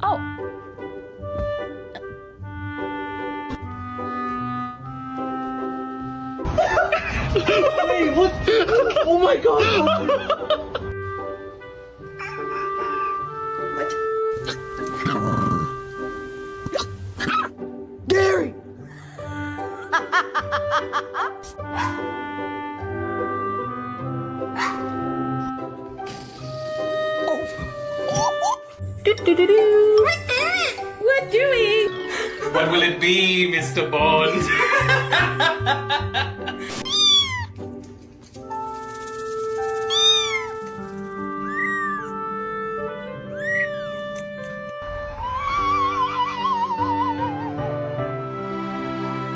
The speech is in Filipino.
Oh. Hey, what? Oh my god! Gary! What doing? What will it be, Mr. Bond?